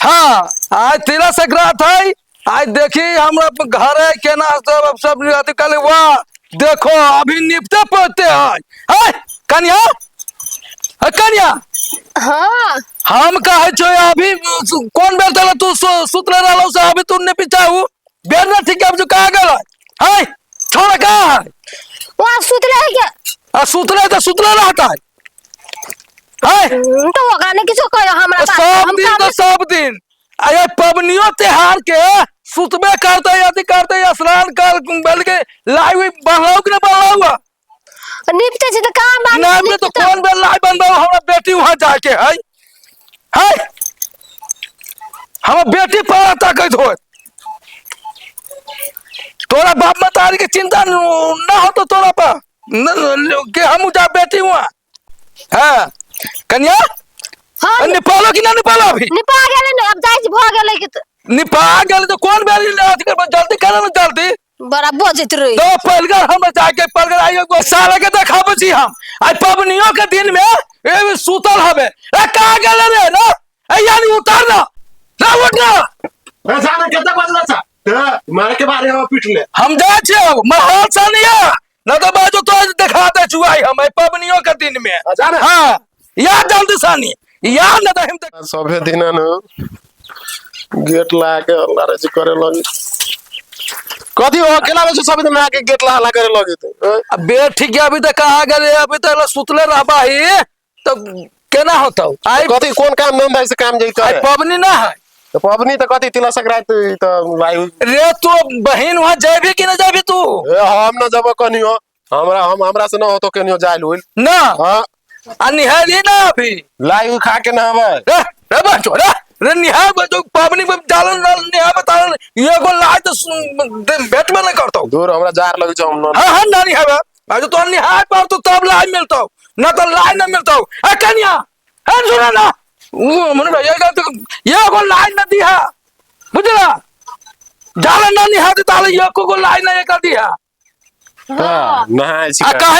हाँ आज तेरा संक्रांत है। आज देखी हमरा घर है केना सब अथी कल वाह देखो अभी निपटे पड़ते हैं कन्या कन्या। हाँ हम कहे छो अभी कौन बेर तले तू सुतले रहलो से अभी तू ने पिछाऊ बेर ना ठीक अब जो कहा गेल है छोड़ कहा है वहाँ सुतले है क्या? सुतले रहता है तो वो गाने किसको कहो हमरा पास सब दिन अरे पबनियों त्योहार के सुतबे करते यदि करते स्नान कर बल के लाइव बढ़ाओ कि ना बढ़ाओ निपटे से तो काम बानी ना तो कौन बेर लाइव बनबाओ हमरा बेटी वहां जाके है हम बेटी पर ताकत हो तोरा बाप मतारी के चिंता ना हो तो तोरा पर के हम जा बेटी हुआ हां कन्या हाँ निपालो कि ना निपालो अभी निपा गेले ने अब जाई भ गेले कि निपा गेले तो कौन बेरी अथी कर जल्दी करे ना जल्दी बड़ा बोझित रही तो पलगर हम जाके पलगर आइयो को साला के देखाबो छी हम आज पबनियों के दिन में ए सुतल हबे ए का गेले रे ना ए यानी उतार ना उठ ना ए जाने केतना बजला छ त मारे के बारे में पिटले हम जा छे महल सनिया ना तो बाजू तो दिखाते छुआई हम पबनियों के दिन में जाने हां या जल्दी सानी या ना तो हम सभे दिन न गेट लाके अल्लाह रे करे लगी कथी हो केला में सब दिन आके गेट ला करे लगी तो अब बेर ठीक है अभी तक कहा गए अभी तक सुतले रहबा ही तो केना होता आई कथी कोन काम धंधा से काम जइतो आई पबनी ना है तो पबनी तो कथी तिला संक्रांत तो लाइव रे तू बहन वहां जाबी कि ना जाबी तू ए हम न जब कनियो हमरा से न हो तो कनियो जाइल होइल ना हां आ निहाली ना अभी लाइव खा के ना हवे रे बच्चो रे निहा बच्चो पबनी में डालन निहा बता ये को लाए तो भेट में ना करतो दूर हमरा जार लगे छ हम न हां ना निहा आज तो निहा पर तो तब लाई मिलतो ना तो लाई ना मिलतो ए कन्या है सुना ना वो मन भैया का तो ये को लाई ना दिया बुझला डालन ना निहा तो ताले ये को लाई ना ये कर दिया हां नहाय आ सिका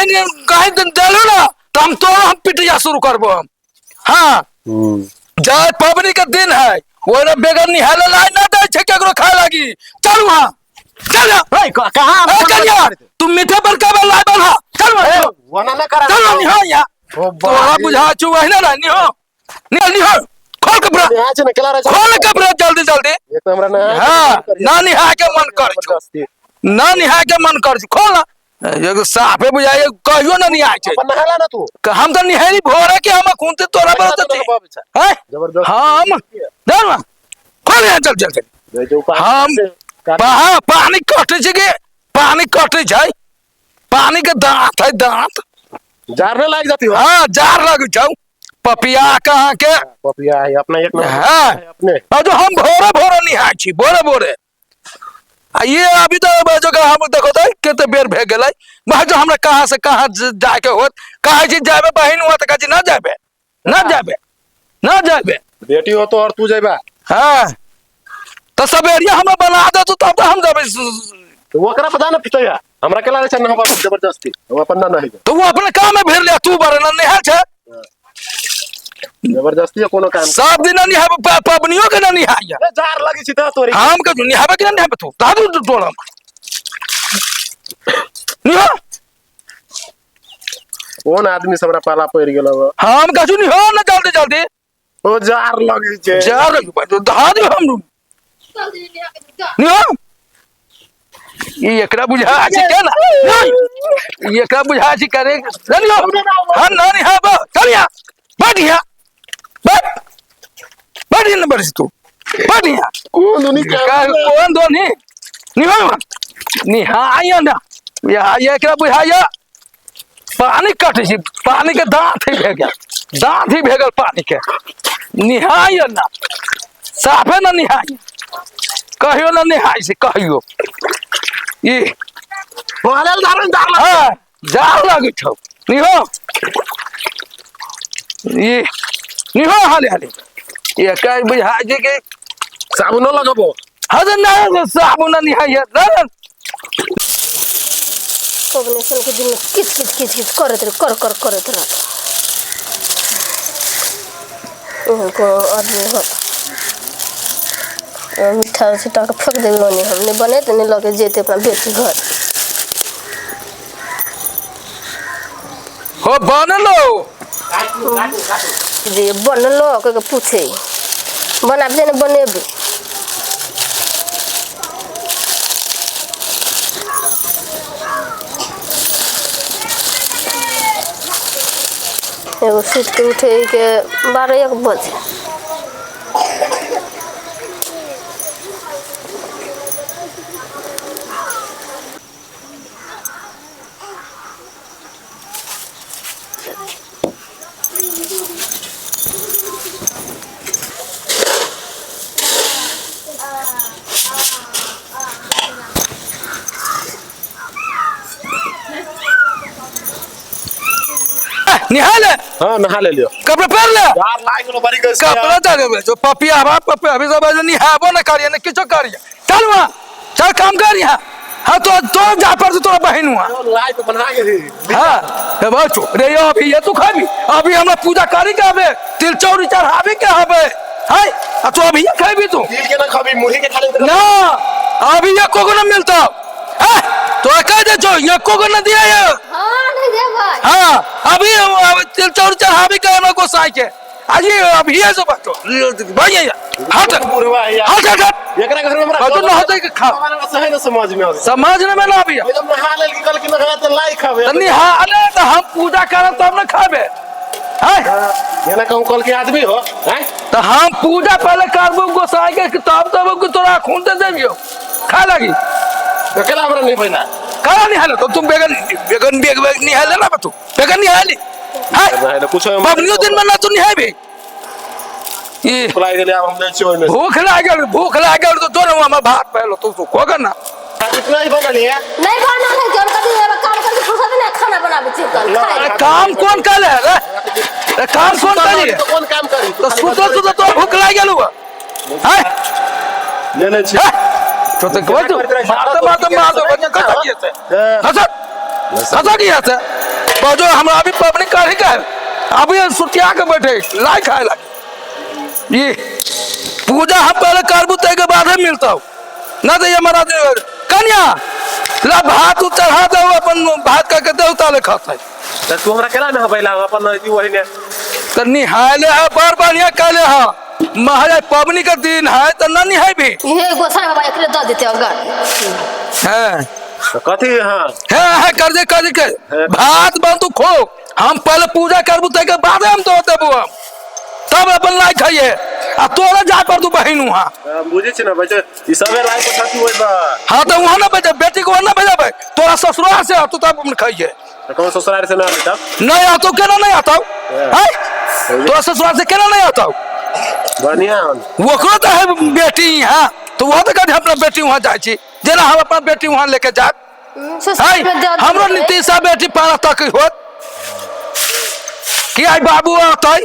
कहीं दिन देलो ना तो हम पिटिया शुरू करबो हम हां जाए पबनी के दिन है वो ना बेगर निहाले लाई ना दे छे केकरो खाए लागी चल वहां चल ए कहां कन्या तू मीठे पर का लाई बना चल वहां वना ना करा चल निहा या ओ तोरा बुझा छु है ना निहो निहा खोल कपड़ा यहाँ छ न केला रे खोल कपड़ा जल्दी जल्दी एक तो हमरा ना हां ना निहा के मन कर छु ना निहा के मन कर छु खोल ना एगो साफे बुझाए कहियो ना नहीं आए छे अपन नहाला ना तू हम तो निहारी भोरे के हम खूनते तोरा बरत है जबरदस्त हम देना खोल या चल चल जो हम पानी कटे छे के पानी कटे छै पानी के दांत है दांत जार न लाग जाती हो हां जार लग छौ पपिया कहां के पपिया है अपना एक नंबर हां अपने और जो हम भोरे भोरे निहाय छी भोरे भोरे आ ये अभी तो जो हम देखो तो केते बेर भे गेलै जो हमरा कहां से कहां जाए के होत कहे छी जाबे बहिन हुआ त कहे ना जाबे ना जाबे ना जाबे बेटी हो तो और तू जेबा हां तो सबेरिया हम बना दे तब तो हम जाबे तो ओकरा पता ना पिटया हमरा केला रे छ न हम जबरदस्ती हम अपन ना नहीं तो वो अपने काम में भेर ले तू बरे ना नहीं छे जबरदस्ती कोनो काम सब दिन नहीं है पबनियों के नहीं है ए जार लगी छी त तोरी हम के नहीं है कि नहीं है तू दादू टोला नहीं हो कौन आदमी से हमरा पाला पड़ गेल हम कहू नहीं हो ना जल्दी जल्दी ओ जार लगी छे जार दादू हम नहीं हो ये एकरा बुझा छी के ना नहीं ये एकरा बुझा छी करे नहीं हो हां ना नहीं है चल या बढ़िया बढ़िया नंबर से तू बढ़िया कौन दुनी कौन दो नहीं हो नहीं हां ना ये एकरा बुझाया पानी कटे छी पानी के दांत ही भेगल पानी के निहाय ना साफे ना निहाय कहियो ना निहाय से कहियो ये बोलल दारन दार हां जार लगे छौ निहो ये निहो हाले ये काय बुझा जे के साबुन लगाबो हद ना साबुन निहाय ना कोग्नेशन के दिन किच करत रह उनको आदमी हो मीठा सीटा के फेंक देबे ओने हम नहीं बने तो नहीं लगे जेते अपना बेटी घर हो बनलो जे बनलो के पूछे बनाबे ने बनेबे एगो सुत के उठे के 12-1 बजे निहाल हां नहा ले लियो कपड़े पहन ले यार लाइक लो बड़ी कैसे कपड़ा डाले जो पपिया हवा पपिया अभी सब निहाबो न करिए न किछो करिए चल वहां चल काम कर यहां हां तो जा पर तोरा बहन हुआ लाइक बना के दी हां ए बच्चो रे यो अभी ये तू खाबी अभी हमरा पूजा करी के आबे तिल चौरी चढ़ाबे के आबे हाय आ तू अभी ये खाबी तू तिल के ना खाबी मुरही के खाली ना अभी ये कोको न मिलता हां तो कह दे जो ये कोको न दिया ये हां नहीं देबा हां अभी तिल चौरी चढ़ाबे के हमरा गोसाई के आज ये अभी ये सब बच्चो भैया हाथ बुरवा है यार हाथ हाथ एकरा घर में हमरा बच्चो न होते के खा हमारा सही ना समझ में आवे समझ में ना अभी एकदम नहा ले कल के नहा तो लाइक खावे तनी हाले तो हम पूजा करब तब न खाबे हाय ये ना कहूं कल के आदमी हो हैं तो हम पूजा पहले करबो गोसाई के तब तब तोरा खून दे देबियो खा लगी अकेला हमरा नहीं पैना करा नहीं हाले तो तुम बेगन बेगन बेग नहीं हाले ना तू बेगन नहीं हाले हाय ना कुछ पबनियो दिन में ना तू नहीं हाबे ये खुलाई गेले अब हम नहीं छियो में भूख लागल तो दोनों हम भात पहलो तू को करना इतना ही बना लिया नहीं बना है जब कभी काम करके फुर्सत नहीं खाना बनाबे चिकन खाए काम कौन करे रे काम कौन करे तो कौन काम करी तो सुतो तो भूख लागल हुआ हाय ले ले छी तो ते कहत मार बच्चा कथा किए थे कथा किए थे बाजो हमरा अभी पबनी काढ़ी के अभी सुतिया के बैठे लाई खाए लगे ये पूजा हम पहले करबू ते के बाद में मिलता ना तो ये हमारा कन्या ला भात चढ़ा दो अपन भात का के देवता ले खाता है तू हमरा केला ना बैला अपन वही ने तो निहाले है बार बढ़िया कहले है महाराज पबनी का दिन है तो ना निहाई भी ये गोसाई बाबा एकरे द देते अगर है कथी हां है कर दे के भात बन तू खो हम पहले पूजा करबू ते के बाद हम तो देबू हम तब अपन लाई खाइए आ तोरा जा पर तू बहिन हुआ बुझे छी ना बच्चे ई सबे लाई पर खाती होई बा हां तो वहां ना बेटे बेटी को ना भेजबे तोरा ससुराल से तू तब अपन खाइए कौन ससुराल से ना बेटा नहीं आतो केना नहीं आता है तोरा ससुराल से केना नहीं आता बढ़िया वो को तो है बेटी हां तो वो तो कहते अपना बेटी वहां जाय छी जेना हम अपना बेटी वहां लेके जा हमरो नीतीशा बेटी पारा तक होत कि आई बाबू आतै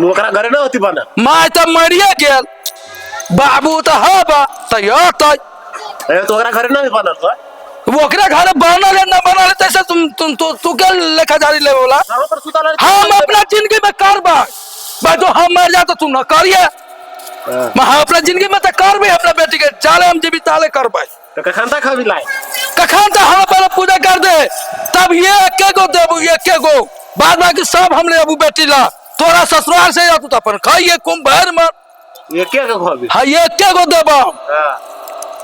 ओकरा घरे ना होती बना माय तो मरिए गेल बाबू तो हबा तो आतै ए तो ओकरा घरे ना बना तो वो ओकरा घर बनल है ना बनल तैसे तू के लेखा जारी ले बोला हम पर सुता हम अपना जिंदगी में करबा भाई तो हम मर जा तो तू न करिए मैं अपना जिंदगी में तो करबे अपना बेटी के चाले हम जीवित ताले करबे तो कखनता खाबी लाई कखन तो हम पहले पूजा कर दे तब ये एके गो देबू एके गो बाद बाकी सब हम ले अबू बेटी ला तोरा ससुराल से तू तो अपन खाइए कुंभर में ये क्या का खाबी हां ये एके गो देबो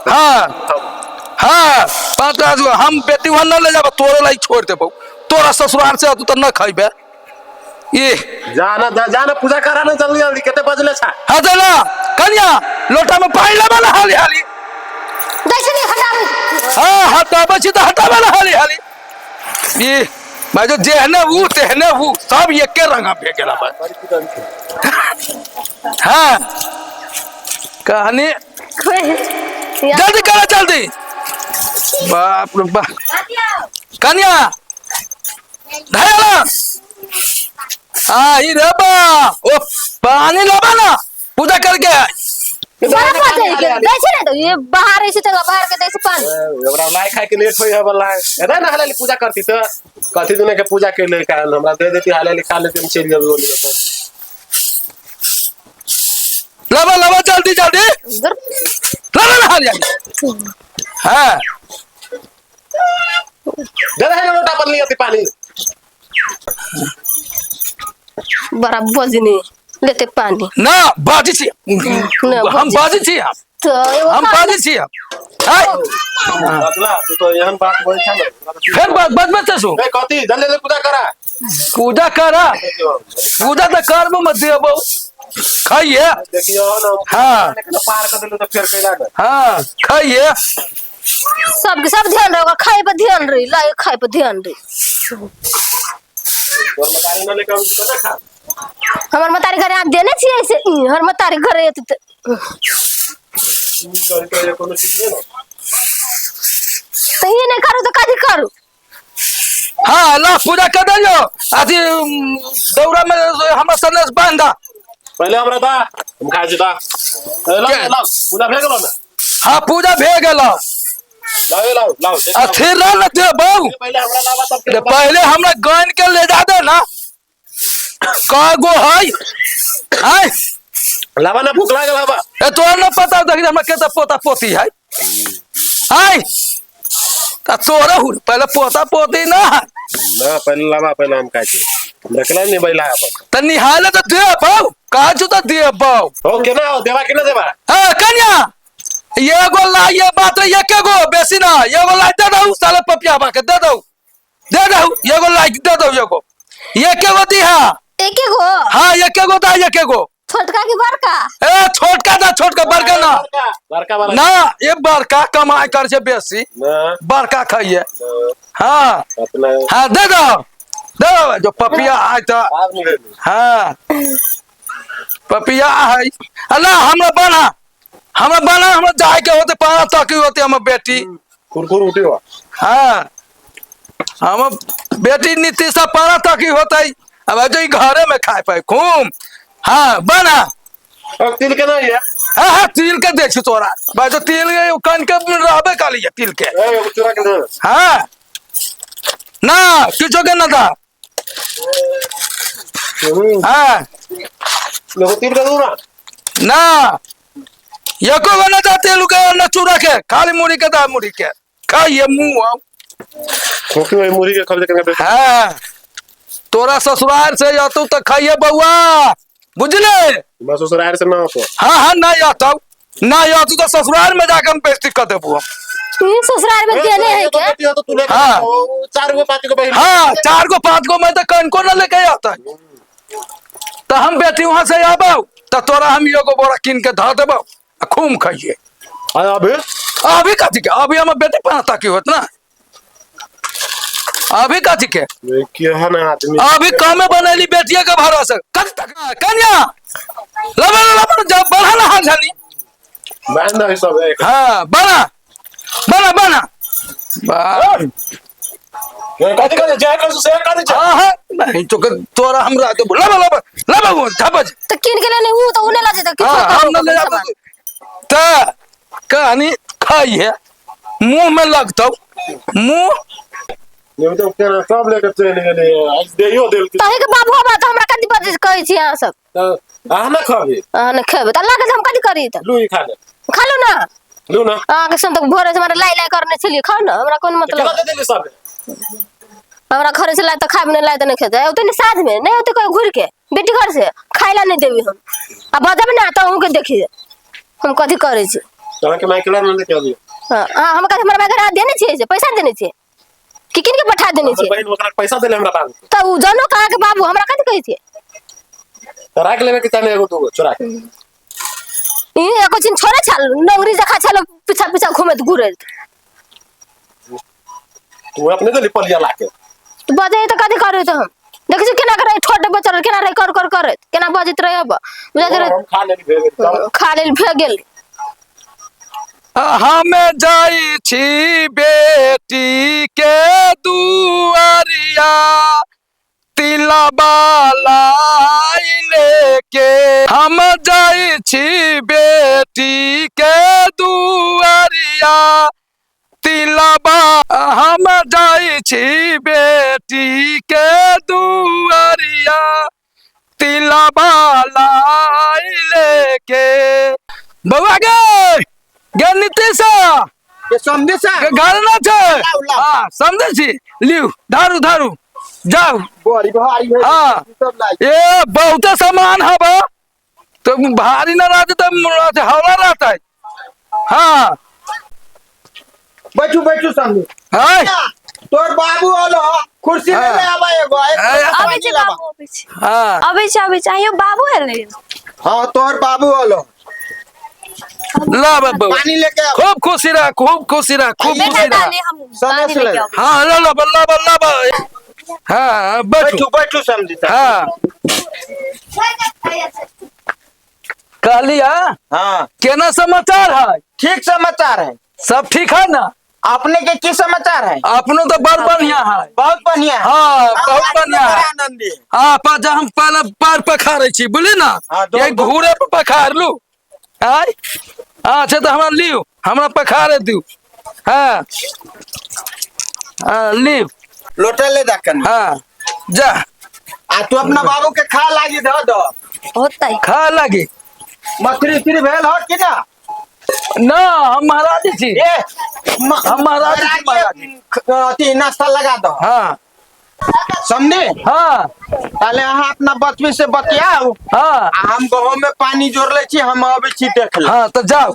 हां हां पांच गो हम बेटी वहां न ले जाब तोरे लाई छोड़ देबो तोरा ससुराल से तू तो न खाइबे ये जाना पूजा करा ना जल्दी जल्दी केते बजले छा हां चला कन्या लोटा में पानी लेबा ना हाली हाली दैसे नहीं हटावे हां हटाबे छी तो हटाबे ना हाली हाली ये भाई जो जेहने वो तेहने वो सब एके रंगा पे गेला भाई हां कहानी जल्दी करा जल्दी बाप रे बाप कन्या धैला आई रे बा ओ पानी लाबा ना पूजा करके बड़ा बात है कि दैसे नहीं तो ये बाहर ऐसे तो बाहर के दैसे पानी हमरा लाई खाए के लेट होई है वाला एदा ना हलाली पूजा करती तो कथी दुने के पूजा के ले का हमरा दे देती हलाली खा लेते हम चल जाबे बोली लाबा लाबा जल्दी जल्दी नहा जाए। हाँ दे दे लोटा पर लिया थी पानी। बड़ा बजनी लेते पानी ना बाजी छी हम बाजी छी तो हम बाजी छी हाय बदला तू तो यहन बात बोल था ना फिर बद मत सु ए कथी जल्दी जल्दी पूजा करा पूजा पूजा तो करबो मत देबो खाइए देखियो ना हाँ पार कर दिलो तो फिर कैला ना हाँ खाइए सबके सब ध्यान रहो खाए पर ध्यान रही लाए खाए पर ध्यान रही और मतारी ना लेके आऊं तो ना खा हमार मतारी घरे आप देने छिए ऐसे हर मतारी घरे तो तो ये कोनो चीज है ना सही नहीं करू तो काजी करू हाँ ला पूजा कर दियो अथी दौरा में हमरा सनेस बांधा पहले हमरा दा हम खा जी दा ला पूजा भेल गेलो ना हाँ पूजा भे गेलो लाओ अथी न दे बहु पहले हमरा लावा तब पहले हमरा गन के ले जा दे ना कागो है हाय लावा ना भूख लागल हवा ए तो न पता देख हमरा केता पोता पोती है हाय ता तोरा हु पहले पोता पोती ना ना पहले लावा पहले हम खाए रखला नहीं बैला अपन त निहाले तो दे बहु काजू तो दे बहु हो के ना देवा के ना देवा हां कन्या ये गो ला ये बात ये के गो बेसी ना ये गो ला दे दऊ साले पपिया बा के दे दऊ ये गो ला दे दऊ ये के गो दी हां एक गो हां ये के गो दा ये के गो छोटका की बड़का ए छोटका दा छोटका बड़का ना बड़का वाला ना ये बड़का कमाई कर से बेसी ना बड़का खाइए हाँ अपना हाँ दे दो जो पपिया आए तो बात नहीं है हाँ पपिया है अल्लाह हमरा बना हमरा जाए के होते पारा तक होते हम बेटी कुरकुर उठी हुआ हाँ हम बेटी नीतीशा पारा तक होते अब जो घरे में खाए पाए खूब हाँ बना अब तिल के नहीं है हाँ हाँ तिल के देख तोरा भाई तो तिल के कन के रहबे काली है तिल के ए चुरा के दे हाँ ना किछो के ना था हाँ लोग तिल के दूना ना एको गो ना था तेल के ना चूरा के खाली मुड़ी के दा मुड़ी के खाइए मुंह खोखी में मुरी के खबरे करके हाँ तोरा ससुराल से जातू तो खाइए बउआ बुझले बस ससुराल से ना हो हाँ हाँ ना आतू तो ससुराल में जाकर हम बेइज्जती कर देबू ये ससुराल में देने है क्या बेटी हो तो तूने हाँ। 4 गो 5 गो बहन हाँ 4 गो 5 गो मैं तो कौन को ना लेके आता तो हम बेटी वहां से आबो तो तोरा हम एगो बोरा किन के धा देबो खूब खाइए अभी कथी के अभी हम बेटे पता की होत ना अभी कथी के क्या ना आदमी अभी कमे बनैली बेटिया के भरोसे कद तक कन्या लबन जब बढ़ा ना हालनी बहन है सब है हाँ बना कथी करे जाय कर से कर जा हाँ हाँ नहीं तो तोरा हमरा तो लब धबज तो किन के लेने वो तो उन्हें ला देता कि हाँ हम न ले जाबो त कहानी खाइए मुंह में लगतो मुंह नहीं तो क्या सब लेके चले गए आज देयो दिल की ताहे के बाबू बात हमरा कदी बजे कहै छी अहाँ सब आ ना खाबे ने खेबे त अल्लाह के हम कदी करी त लू ही खा ले खा लो ना लू ना अहाँ के संग भोरे से हमरा लाई करने छलिए खाओ ना हमरा कोन मतलब कितना दे देले सब हमरा घरे से लाई त खाब नहीं लाई त नहीं खेते ओते नहीं साथ में नहीं ओते कोई घुर के बेटी घर से खाइला नहीं देबी हम अब बजब ना त हम के देखिए हम कथी करे छी तोरा के माइकला न लेके आबियो हां हम कथी हमरा घर देने छी से पैसा देने छी कि किन के बैठा देने छी बहन ओकरा पैसा देले हमरा बाबू त उ जनो कहा के बाबू हमरा कथी कहै छी तो राख लेबे के तने एगो दूगो चुरा के ई एको चिन छोरे छल नंगरी जखा छल पीछा पीछा घुमत घुरत तू अपने तो लिपलिया लाके तो बजे तो कथी करे तो हम देखै छी केना करे छोटे बच्चा केना रे कर करत केना बजत रहे अब बुझात रहे हम खा लेली भेगे खा लेल भे गेल हम जाई छी बेटी के दुआरिया तिला बाला लेके हम जाई छी बेटी के दुआरिया तिलबा हम जाई छी बेटी के दुआरिया तिलबा लाई लेके बउआ गे गे नीतीश ये समझे सा के घर ना छे लाओ, लाओ। हाँ समझे छी लियो धारू धारू जाओ बड़ी भारी है हाँ सब लाई ये बहुत सामान है बा तो भारी ना रहते तो हौला रहता है हाँ बैठू बैठू समझे है तोर बाबू आलो कुर्सी ले ले आबा एगो अबे छै बाबू अबे छै हाँ अबे छै आइयो बाबू एले हां तोर बाबू आलो ला बाबू पानी लेके आओ खूब खुशी रह खूब खुशी रह खूब लेके खुशी रह डाले हम समझ पानी ले। लेके आबे हाँ ला ला हाँ बैठू बैठू बैठू समझे सा हाँ कहलिया हां केना समाचार है ठीक समाचार है सब ठीक है ना अपने के की समाचार है अपनो तो बड़ बढ़िया है बहुत बढ़िया है हाँ बहुत बढ़िया है आनंदी हाँ पाजा हम पहले पैर पखारे छी बुझली ना हाँ, दो- ये घूरे पे पखार लू आय अच्छा तो हमरा लियो हमरा पखारे दू हाँ हाँ लियो लोटा ले दकन हाँ जा आ तू अपना बाबू के खा लागी दो दो होता है खा लगी मछली उछली भेल हो कि ना ना हम महाराज छी ए हम महाराज जी, अथी नाश्ता लगा दो हाँ समझे हाँ पहले अहाँ अपना बचवी से बतियाओ हाँ आ हम गहूं में पानी जोड़ ले छी हम अबे छी देख ले हाँ तो जाओ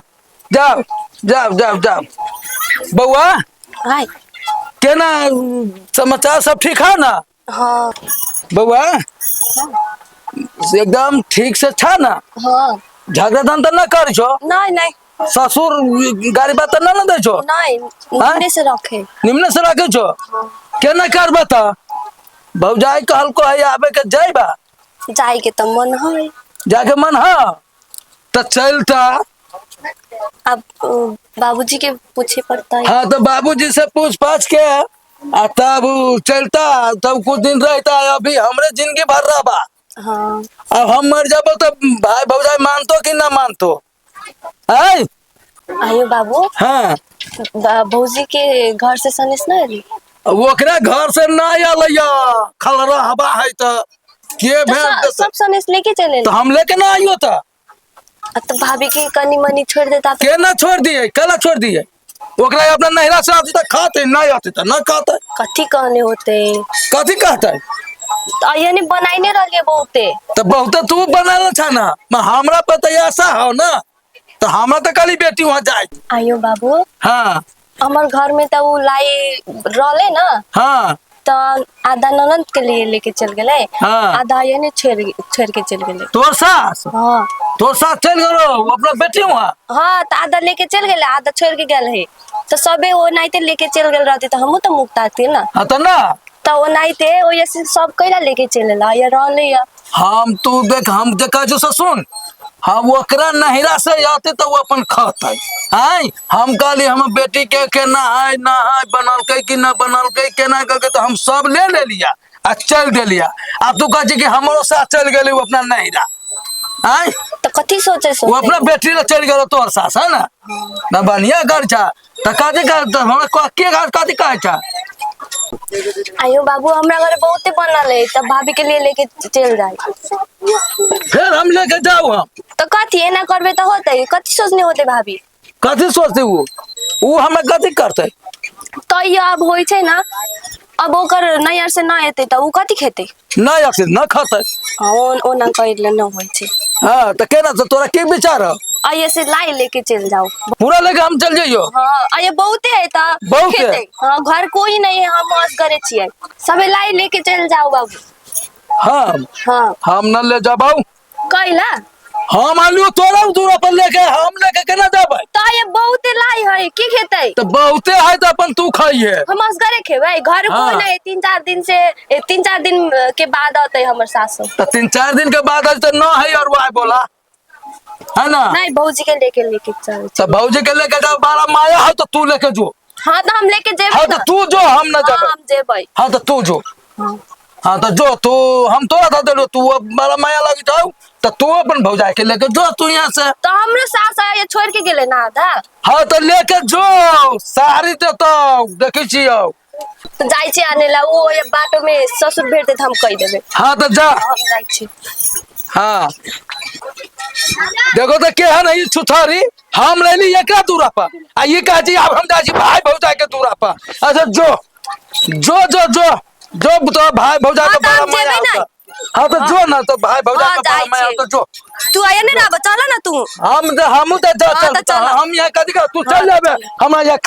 जाओ जाओ जाओ जाओ बउआ हाय केना समाचार सब ठीक है ना हां बउआ एकदम ठीक से छा ना हां झगड़ा धंधा न कर छो नहीं नहीं ससुर गाड़ी बात न दे छो नहीं हाँ? निम्न से रखे निम्न से रखे छो केना कर बता भौजाई कहल को है आबे के जाइबा जाए के तो मन है जाके मन है तो चलता अब बाबूजी के पूछे पड़ता है हाँ तो बाबूजी से पूछ पाछ के आ तब चलता तब कुछ दिन रहता अभी हमरे जिंदगी भर रहा बा हाँ अब हम मर जाबो तो भाई भौजाई मानतो कि ना मानतो है आयो बाबू हाँ भौजी के घर से सनेस ना आली ओकरा घर से ना आलैया खलरा हवा है तो के तो भेज देतै? सब सनेस लेके चले तो हम लेके ना आइयो तो भाभी के कनी मनी छोड़ देता तो के ना छोड़ दिए कला छोड़ दिए ओकरा अपना नहिरा से आती तो खाते नहीं आती तो ना खाते कथी कहने होते कथी कहते तो यानी बनाइने रहिए बहुते तो बहुत तू बनाल छा ना हमरा पे तो ऐसा हो ना तो हमरा तो कली बेटी वहाँ जाए आयो बाबू हाँ हमार घर में तो वो लाई रहले ना हाँ तो आधा ननद के लिए लेके चल गए हाँ। आधा यानी छोड़ के चल गए तोर सास हाँ तोर सास चल गलो अपना बेटी वहाँ हाँ तो आधा लेके चल गए आधा छोड़ के गए है तो सबे वो नहीं लेके चल गए रहते तो हमू तो मुक्त आती ना हाँ तो ना तो वो नहीं थे वो ऐसे सब कैला लेके चले ला या रहले या हम तू देख हम देखा जो सुन हम ओकरा नहिरा से आते तो वो अपन खाते आय हम कहली हम बेटी के केना है ना है बनल के कि ना बनल के केना करके तो हम सब ले लिया आ चल देलिया आ तू कह कि हमरो साथ चल गेली वो अपना नहिरा आय तो कथी सोचे वो अपना बेटी ले चल गेलो तोर सास है ना ना बढ़िया घर छा तो कथी कर हमरा के घर कथी कहे छा आयो बाबू हमरा घर बहुते बनल है तब भाभी के लिए लेके चल जाए फिर हम लेके जाऊ हम तो कथी एना करबे तो होते कथी सोचने होते भाभी कथी सोचते वो हमें कथी करते तो ये अब होई छै ना अब ओकर नैयर से ना एते तो उ कथी खेते ना अक्सर ना खाते हाँ ओना कइले न होई छै हाँ तो केना से तोरा के विचार है आइए से लाई लेके चल जाओ पूरा लेके हम चल जाइयो हाँ आइए बहुते है ता बहुते? खेते हाँ घर कोई नहीं है हम मौज करे छिए सबे लाई लेके चल जाओ बाबू हाँ हाँ हम न ले जाबाऊ कइला हम आलू तोरा दूर अपन लेके हम लेके केना जाबै तो आइए बहुते लाई है की खेते तो बहुते है तो अपन तू खाइए हम असगरे खेबै घर हाँ। कोई नहीं 3-4 दिन से 3-4 दिन के बाद आते हमर सासु तो 3-4 दिन के बाद आज तो न है और वाई बोला है ना नहीं भौजी के लेके चल तो भौजी के लेके जाओ बारा माया है तो तू लेके जो हाँ तो हम लेके जेबै हाँ तो ना तू जो हम न हाँ जाबे हम जेबै हाँ तो तू जो हाँ। हाँ तो जो तू हम तोरा था देलो तू अब बारा माया लग जाओ तो तू अपन भौजाई के लेके जो तू यहाँ से तो हमरो सास आया छोड़ के गेले ना आधा हाँ तो लेके जो सारी तो देखी छियो तो जाय छी आने ला वो ये बाटो में ससुर भेटते त हम कह देबे हाँ तो जा हम जाय छी हाँ देखो तो के है नहीं छुथारी हम ले ली एक दूरा पर आ ये कह जी अब हम जाजी भाई भौजाई के दूरा पर अच्छा जो तो भाई भौजाई हाँ, के तो बड़ा हम मजा जेबे आता नहीं। हाँ तो जो ना तो भाई भौजाई हाँ, के बड़ा जाई मजा छी। आता जो तू आया नहीं रहा चला ना तू हम तो हाँ, तो चल चलो। हम यहाँ कदी का तू चल हाँ, जाबे चलो। हमरा यहाँ